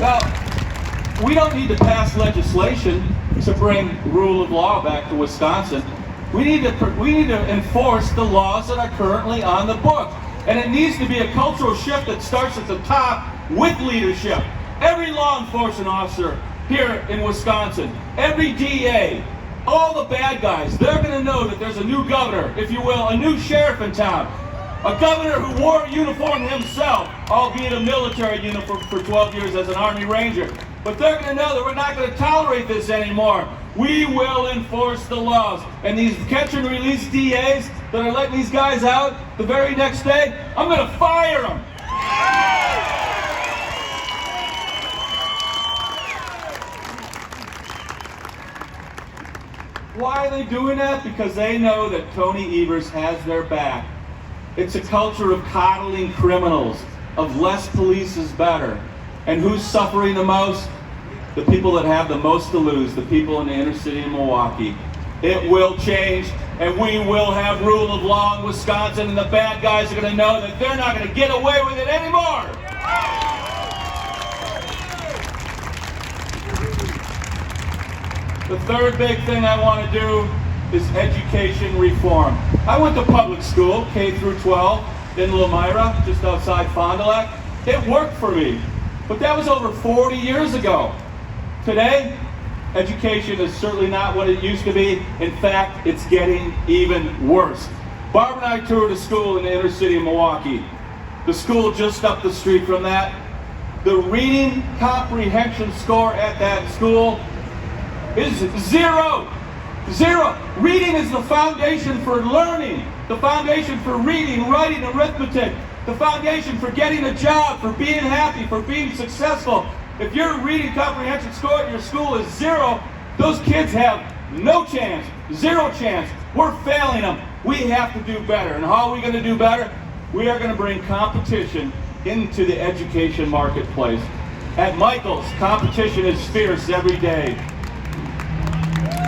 Now, we don't need to pass legislation to bring rule of law back to Wisconsin. We need to enforce the laws that are currently on the books. And it needs to be a cultural shift that starts at the top with leadership. Every law enforcement officer here in Wisconsin, every DA, all the bad guys, they're going to know that there's a new governor, if you will, a new sheriff in town. A governor who wore a uniform himself, albeit a military uniform for 12 years as an Army Ranger. But they're going to know that we're not going to tolerate this anymore. We will enforce the laws. And these catch and release DAs that are letting these guys out the very next day, I'm going to fire them. Why are they doing that? Because they know that Tony Evers has their back. It's a culture of coddling criminals, of less police is better. And who's suffering the most? The people that have the most to lose, the people in the inner city of Milwaukee. It will change, and we will have rule of law in Wisconsin, and the bad guys are going to know that they're not going to get away with it anymore. The third big thing I want to do is education reform. I went to public school, K through 12, in Lemira, just outside Fond du Lac. It worked for me, but that was over 40 years ago. Today, education is certainly not what it used to be. In fact, it's getting even worse. Barb and I toured a school in the inner city of Milwaukee. The school just up the street from that. The reading comprehension score at that school is zero. Zero. Reading is the foundation for learning, the foundation for reading, writing, arithmetic, the foundation for getting a job, for being happy, for being successful. If your reading comprehension score at your school is zero, those kids have no chance, zero chance. We're failing them. We have to do better. And how are we going to do better? We are going to bring competition into the education marketplace. At Michels, competition is fierce every day.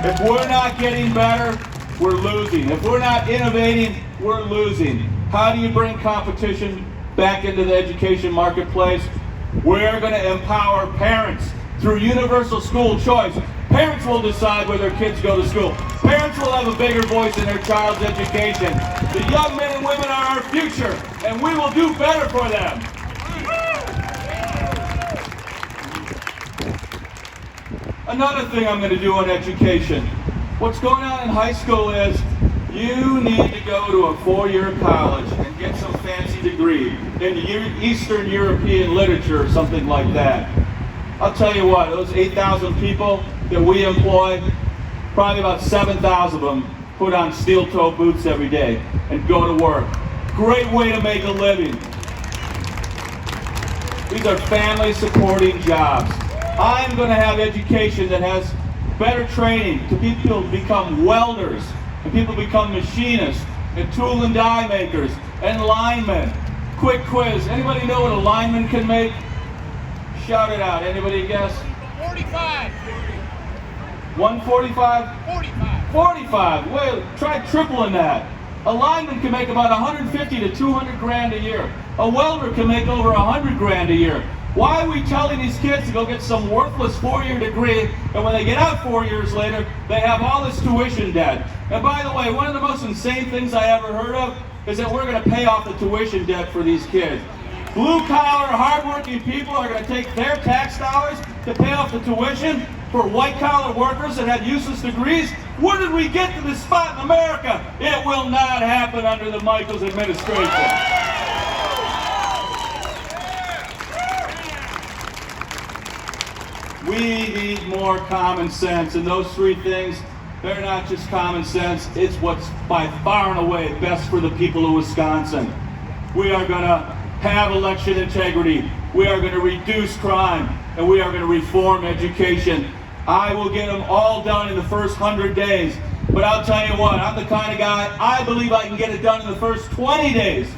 If we're not getting better, we're losing. If we're not innovating, we're losing. How do you bring competition back into the education marketplace? We're going to empower parents through universal school choice. Parents will decide where their kids go to school. Parents will have a bigger voice in their child's education. The young men and women are our future, and we will do better for them. Another thing I'm going to do on education. What's going on in high school is you need to go to a 4-year college and get some fancy degree in Eastern European literature or something like that. I'll tell you what, those 8,000 people that we employ, probably about 7,000 of them put on steel-toe boots every day and go to work. Great way to make a living. These are family-supporting jobs. I'm going to have education that has better training to people become welders, and people become machinists, and tool and die makers, and linemen. Quick quiz. Anybody know what a lineman can make? Shout it out. Anybody guess? 45. 145? 45. 45. Well, try tripling that. A lineman can make about 150 to 200 grand a year. A welder can make over 100 grand a year. Why are we telling these kids to go get some worthless 4-year degree, and when they get out 4 years later, they have all this tuition debt? And by the way, one of the most insane things I ever heard of is that we're going to pay off the tuition debt for these kids. Blue-collar, hardworking people are going to take their tax dollars to pay off the tuition for white-collar workers that had useless degrees. Where did we get to this spot in America? It will not happen under the Michels administration. We need more common sense, and those three things, they're not just common sense, it's what's by far and away best for the people of Wisconsin. We are going to have election integrity, we are going to reduce crime, and we are going to reform education. I will get them all done in the first 100 days, but I'll tell you what, I'm the kind of guy, I believe I can get it done in the first 20 days.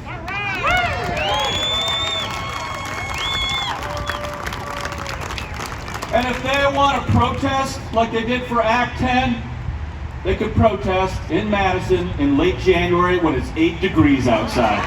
And if they want to protest like they did for Act 10, they could protest in Madison in late January when it's 8 degrees outside.